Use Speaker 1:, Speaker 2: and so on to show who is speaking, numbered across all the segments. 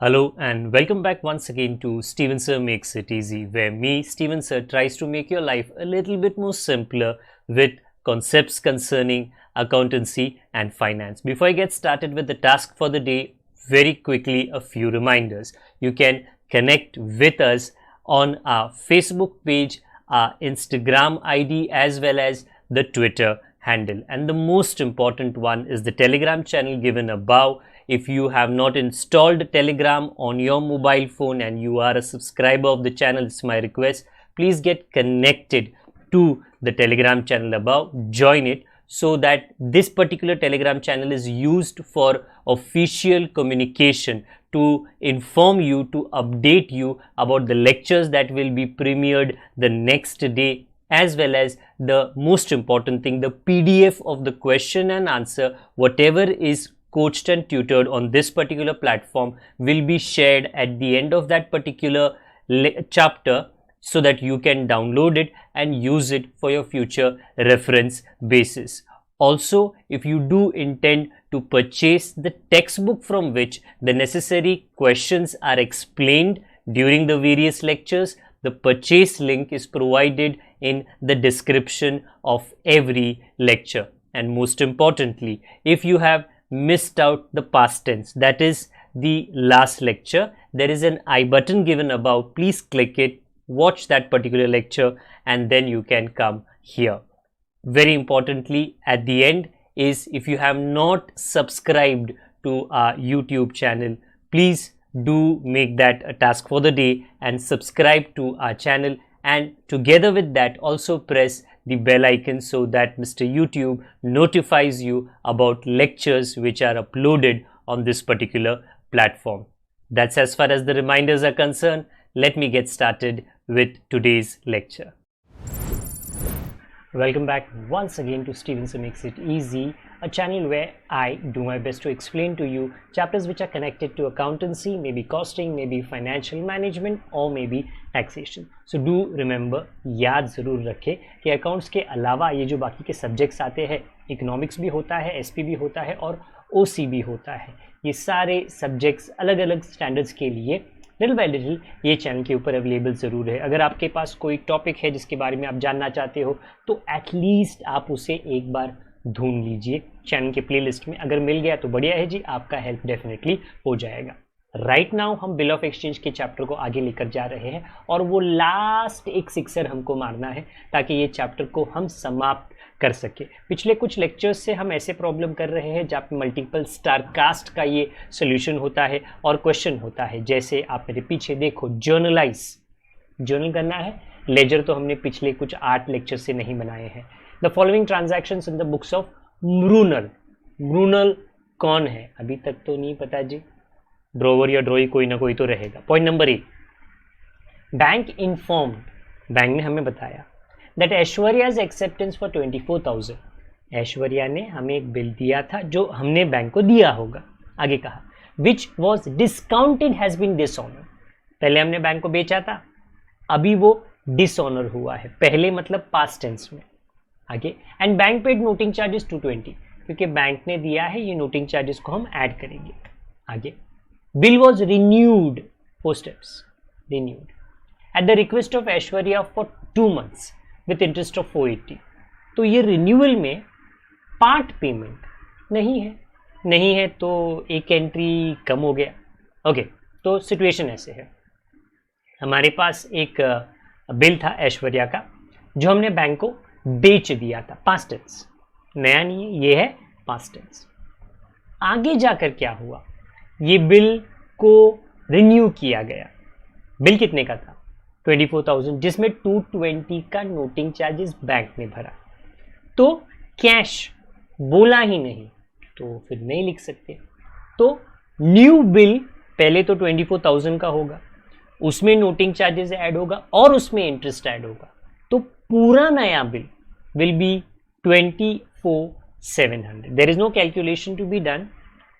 Speaker 1: Hello and welcome back once again to Steven Sir Makes It Easy, where me, Steven Sir, tries to make your life a little bit more simpler with concepts concerning accountancy and finance. Before I get started with the task for the day, very quickly a few reminders. You can connect with us on our Facebook page, our Instagram ID as well as the Twitter handle. And the most important one is the Telegram channel given above. If you have not installed Telegram on your mobile phone and you are a subscriber of the channel, it's my request, please get connected to the Telegram channel above, join it, so that this particular Telegram channel is used for official communication to inform you, to update you about the lectures that will be premiered the next day, as well as the most important thing, the PDF of the question and answer, whatever is coached and tutored on this particular platform will be shared at the end of that particular chapter, so that you can download it and use it for your future reference basis. Also, if you do intend to purchase the textbook from which the necessary questions are explained during the various lectures, the purchase link is provided in the description of every lecture. And most importantly, if you have missed out the past tense, that is the last lecture, there is an I button given above. Please click it, watch that particular lecture, and then you can come here. Very importantly, at the end is, if you have not subscribed to our YouTube channel, please do make that a task for the day and subscribe to our channel, and together with that also press the bell icon so that Mr. YouTube notifies you about lectures which are uploaded on this particular platform. That's as far as the reminders are concerned. Let me get started with today's lecture. Welcome back once again to Steven Sir Makes It Easy, a channel where I do my best to explain to you chapters which are connected to accountancy, maybe costing, maybe financial management, or maybe taxation. So do remember, याद ज़रूर रखें कि accounts के अलावा ये जो बाकी के सब्जेक्ट्स आते हैं, इकोनॉमिक्स भी होता है, एसपी भी होता है और ओसी भी होता है, ये सारे सब्जेक्ट्स अलग अलग स्टैंडर्ड्स के लिए लिटिल बाय लिटिल ये चैनल के ऊपर अवेलेबल ज़रूर है. अगर आपके पास कोई टॉपिक है जिसके बारे में आप जानना चाहते हो तो एटलीस्ट आप उसे एक बार ढूंढ लीजिए चैनल के प्लेलिस्ट में. अगर मिल गया तो बढ़िया है जी, आपका हेल्प डेफिनेटली हो जाएगा. राइट नाउ हम बिल ऑफ एक्सचेंज के चैप्टर को आगे लेकर जा रहे हैं और वो लास्ट एक सिक्सर हमको मारना है ताकि ये चैप्टर को हम समाप्त कर सके. पिछले कुछ लेक्चर्स से हम ऐसे प्रॉब्लम कर रहे हैं जहाँ पे मल्टीपल स्टार कास्ट का ये सोल्यूशन होता है और क्वेश्चन होता है. जैसे आप मेरे पीछे देखो, जर्नल करना है. लेजर तो हमने पिछले कुछ 8 लेक्चर से नहीं बनाए हैं. The following transactions in the books of Brunel कौन है अभी तक तो नहीं पता जी. ड्रोवर या ड्रोई कोई ना कोई तो रहेगा. Point number 1, bank informed, bank ने हमें बताया that ऐश्वर्या's acceptance for 24,000. ऐश्वर्या ने हमें एक बिल दिया था जो हमने बैंक को दिया होगा. आगे कहा which was discounted has been dishonored. पहले हमने बैंक को बेचा था, अभी वो डिसऑनर हुआ है. पहले मतलब पास्ट टेंस में. आगे and bank paid noting charges 220, क्योंकि बैंक ने दिया है, ये नोटिंग चार्जेस को हम ऐड करेंगे. आगे bill was renewed, 4 steps, renewed at the request of Aishwarya for 2 months with interest of 480. तो ये रिन्यूअल में पार्ट पेमेंट नहीं है तो एक एंट्री कम हो गया. ओके, तो सिचुएशन ऐसे है, हमारे पास एक बिल था ऐश्वर्या का जो हमने बैंक को बेच दिया था. पास्ट टेंस, नया नहीं है, ये है पास्ट टेंस. आगे जाकर क्या हुआ, ये बिल को रिन्यू किया गया. बिल कितने का था? 24,000, जिसमें 220 का नोटिंग चार्जेस बैंक ने भरा. तो कैश बोला ही नहीं तो फिर नहीं लिख सकते. तो न्यू बिल पहले तो 24,000 का होगा, उसमें नोटिंग चार्जेस ऐड होगा और उसमें इंटरेस्ट ऐड होगा. तो पूरा नया bill will be 24,700. There is no calculation to be done.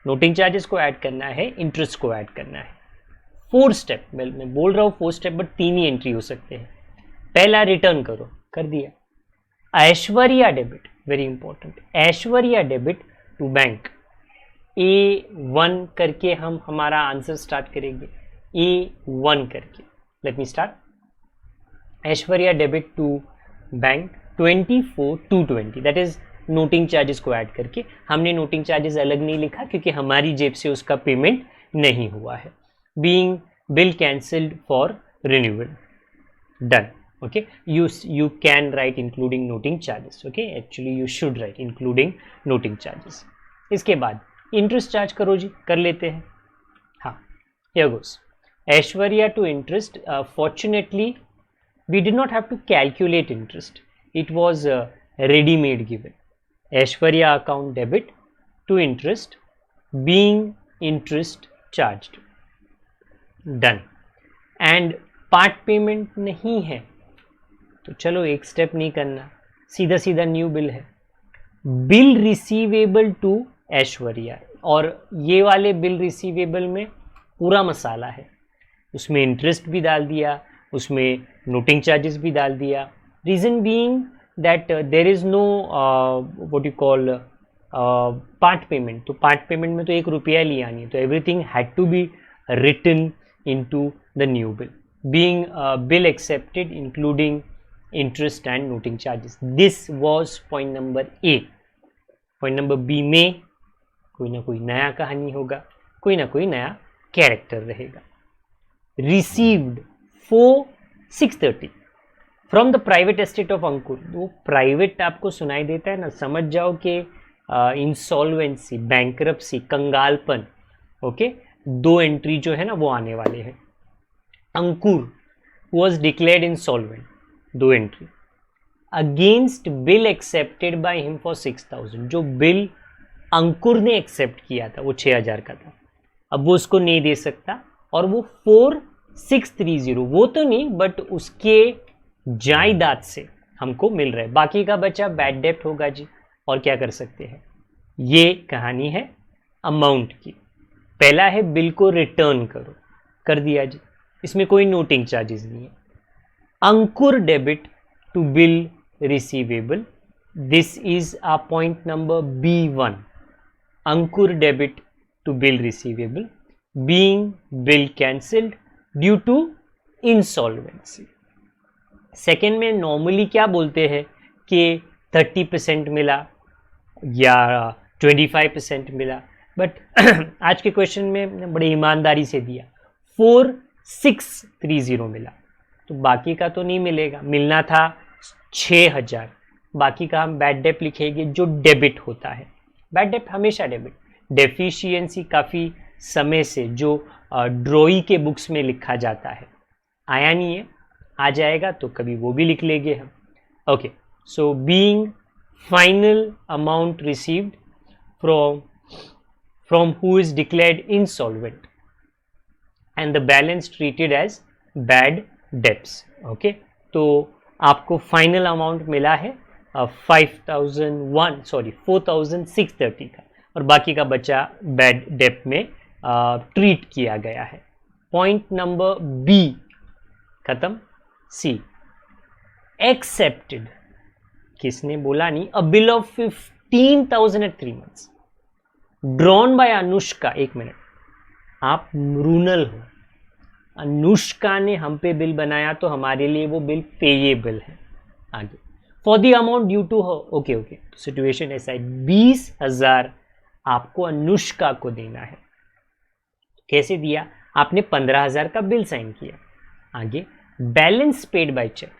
Speaker 1: Noting charges को ऐड करना है, इंटरेस्ट को ऐड करना है. 4 स्टेप, मैं बोल रहा हूँ 4 स्टेप, बट 3 ही एंट्री हो सकते हैं. पहला रिटर्न करो, कर दिया. Aishwarya debit, very important, Aishwarya debit to bank A1 करके हम हमारा आंसर स्टार्ट करेंगे, A1 करके। Let me start. Aishwarya debit to bank 24,220, that is noting charges को ऐड करके। हमने नोटिंग चार्जेस अलग नहीं लिखा क्योंकि हमारी जेब से उसका पेमेंट नहीं हुआ है। Being bill cancelled for renewal, done. okay, you can write including noting charges, okay, actually you should write including noting charges। इसके बाद इंटरेस्ट चार्ज करो जी, कर लेते हैं। हाँ, here goes। Aishwarya to interest, fortunately we did not have to calculate interest, it was ready made given। Aishwarya account debit to interest being interest charged, done। and part payment नहीं है तो चलो एक स्टेप नहीं करना, सीधा सीधा न्यू बिल है। बिल रिसीवेबल टू ऐश्वर्या, और ये वाले बिल रिसीवेबल में पूरा मसाला है, उसमें इंटरेस्ट भी डाल दिया, उसमें नोटिंग चार्जेस भी डाल दिया। Reason being that there is no what you call part payment, तो पार्ट पेमेंट में तो 1 रुपया लिया नहीं, तो everything had to be written into the new bill. Being bill accepted including interest and noting charges, this was point number A। point number B में कोई ना कोई नया कहानी होगा, कोई ना कोई नया कैरेक्टर रहेगा। received 4,630 from the private estate of अंकुर, वो प्राइवेट आपको सुनाई देता है ना, समझ जाओ कि इंसॉल्वेंसी, बैंकरप्सी, कंगालपन, ओके, 2 एंट्री जो है ना वो आने वाले हैं। अंकुर was declared insolvent, 2 entry. Against bill accepted by him for 6,000, जो बिल अंकुर ने एक्सेप्ट किया था वो 6,000 का था, अब वो उसको नहीं दे सकता, और वो 4,630, वो तो नहीं बट उसके जायदाद से हमको मिल रहा है। बाकी का बचा बैड डेप्ट होगा जी, और क्या कर सकते हैं। ये कहानी है अमाउंट की। पहला है बिल को रिटर्न करो, कर दिया जी, इसमें कोई नोटिंग चार्जेस नहीं है। Ankur debit to bill receivable, this is a point number B1। Ankur debit to bill receivable being bill cancelled due to insolvency. Second में नॉर्मली क्या बोलते हैं कि 30% मिला या 25% मिला, बट आज के क्वेश्चन में बड़े ईमानदारी से दिया 4,630 मिला, तो बाकी का तो नहीं मिलेगा, मिलना था 6,000, बाकी का हम बैड डेप्ट लिखेंगे जो डेबिट होता है। बैड डेप्ट हमेशा डेबिट, डेफिशिएंसी काफ़ी समय से जो ड्रॉई के बुक्स में लिखा जाता है, आया नहीं है, आ जाएगा तो कभी वो भी लिख लेंगे हम। Okay, so being final amount received from who is declared insolvent and the balance treated as bad debts. Okay, तो आपको फाइनल अमाउंट मिला है 4,630 का, और बाकी का बचा बैड डेप में ट्रीट किया गया है। पॉइंट नंबर B खत्म। C एक्सेप्टेड, किसने बोला नहीं, a bill of 15,000 at 3 months drawn by Anushka. 1 minute, आप मृणल हो, अनुष्का ने हम पे बिल बनाया तो हमारे लिए वो बिल पेएबल है। आगे for the amount due to her, okay okay, situation ऐसा है 20,000 आपको अनुष्का को देना है। कैसे दिया, आपने 15,000 का बिल साइन किया। आगे balance paid by cheque,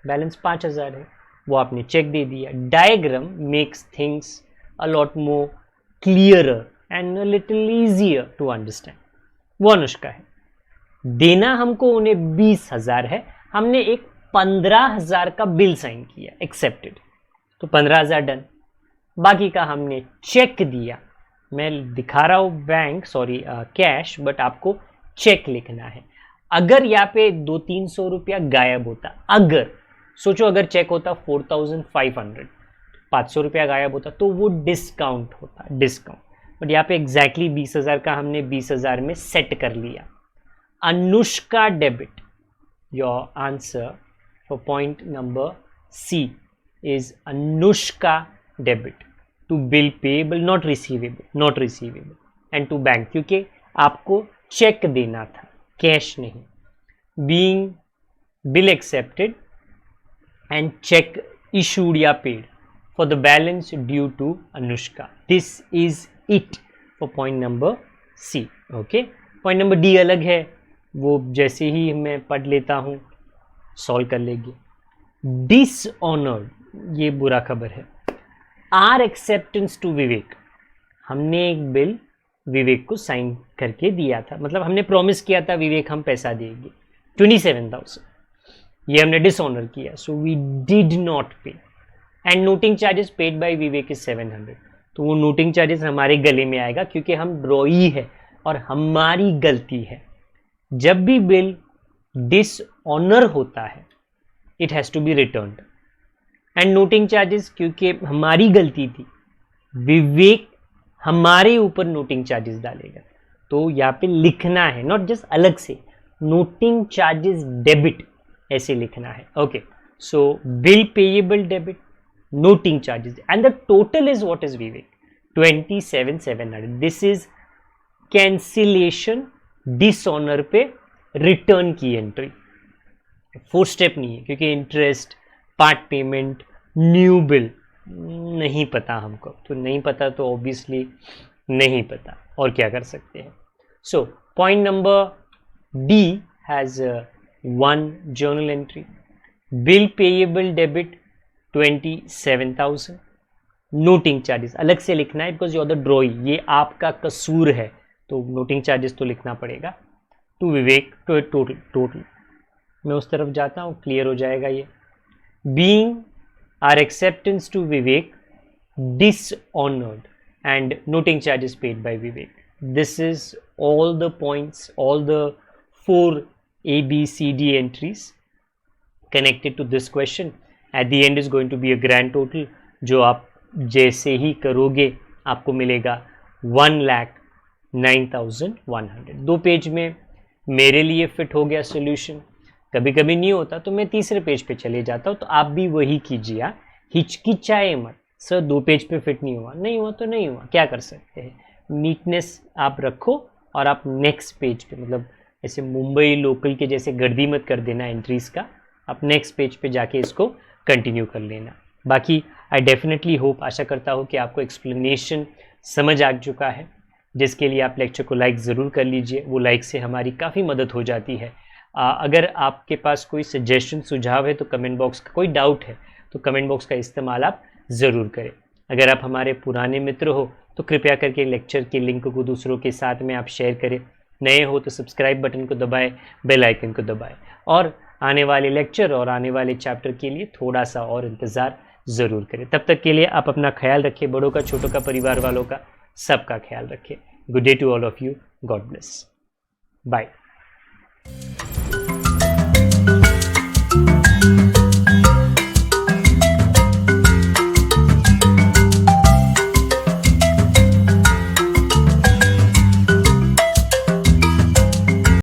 Speaker 1: balance 5,000 है, वो आपने चेक दे दिया। Diagram makes things a lot more clearer and a little easier to understand. वो अनुष्का है, देना हमको उन्हें 20,000 है, हमने एक 15,000 का बिल साइन किया, एक्सेप्टेड, तो 15,000 डन। बाकी का हमने चेक दिया, मैं दिखा रहा हूँ बैंक, सॉरी कैश, बट आपको चेक लिखना है। अगर यहाँ पे 200-300 रुपया गायब होता, अगर सोचो अगर चेक होता 4,500, 500 रुपया गायब होता तो वो डिस्काउंट होता, डिस्काउंट, बट यहाँ पे एग्जैक्टली 20,000 का हमने 20,000 में सेट कर लिया। Anushka debit, your answer for point number C is Anushka debit to bill payable, not receivable and to bank, क्योंकि आपको चेक देना था, कैश नहीं. Being bill accepted and cheque issued या paid for the balance due to Anushka. This is it for point number C. Okay, point number D अलग है, वो जैसे ही मैं पढ़ लेता हूँ सॉल्व कर लेंगे. डिसऑनर्ड, ये बुरा खबर है. आर एक्सेप्टेंस टू विवेक, हमने एक बिल विवेक को साइन करके दिया था, मतलब हमने प्रॉमिस किया था विवेक हम पैसा देंगे 27,000, ये हमने डिसऑनर किया. सो वी डिड नॉट पे and noting charges paid by Vivek is 700. तो वो नोटिंग चार्जेस हमारे गले में आएगा क्योंकि हम ड्रॉई है और हमारी गलती है. जब भी बिल डिसऑनर होता है it has to be returned. And noting charges क्योंकि हमारी गलती थी, विवेक हमारे ऊपर नोटिंग चार्जेस डालेगा. तो यहाँ पे लिखना है, नॉट जस्ट अलग से, नोटिंग चार्जेस डेबिट ऐसे लिखना है. Okay, so bill payable debit, noting charges and the total is what is Vivek 27,700. This is cancellation dishonour पे रिटर्न की एंट्री. 4 स्टेप नहीं है क्योंकि interest, part payment, new bill नहीं पता हमको, तो नहीं पता तो ऑब्वियसली नहीं पता, और क्या कर सकते हैं. So point number D has 1 journal entry. Bill payable debit 27,000. Noting charges अलग से लिखना है because you are the drawee, ये आपका कसूर है, तो नोटिंग चार्जेस तो लिखना पड़ेगा. टू विवेक टू टोटल मैं उस तरफ जाता हूँ, क्लियर हो जाएगा ये. Being our acceptance to Vivek dishonoured and noting charges paid by Vivek. This is all the points, all the 4 A, B, C, D entries connected to this question. At the end is going to be a grand total, जो आप जैसे ही करोगे आपको मिलेगा 1,09,100. 2 page में मेरे लिए fit हो गया सोल्यूशन. कभी कभी नहीं होता तो मैं तीसरे पेज पे चले जाता हूँ, तो आप भी वही कीजिए. हिचकिचाए मत, सर 2 पेज पे फिट नहीं हुआ, नहीं हुआ तो नहीं हुआ, क्या कर सकते हैं. नीटनेस आप रखो और आप नेक्स्ट पेज पे, मतलब ऐसे मुंबई लोकल के जैसे गर्दी मत कर देना एंट्रीज का, आप नेक्स्ट पेज पे जाके इसको कंटिन्यू कर लेना. बाकी आई डेफिनेटली होप, आशा करता हूँ कि आपको एक्सप्लेनेशन समझ आ चुका है, जिसके लिए आप लेक्चर को लाइक ज़रूर कर लीजिए. वो लाइक से हमारी काफ़ी मदद हो जाती है. अगर आपके पास कोई सजेशन सुझाव है तो कमेंट बॉक्स का, कोई डाउट है तो कमेंट बॉक्स का इस्तेमाल आप ज़रूर करें. अगर आप हमारे पुराने मित्र हो तो कृपया करके लेक्चर के लिंक को दूसरों के साथ में आप शेयर करें. नए हो तो सब्सक्राइब बटन को दबाएं, बेल आइकन को दबाएं, और आने वाले लेक्चर और आने वाले चैप्टर के लिए थोड़ा सा और इंतज़ार ज़रूर करें. तब तक के लिए आप अपना ख्याल रखें, बड़ों का, छोटों का, परिवार वालों का, सबका ख्याल रखें. Good day to all of you. God bless. Bye.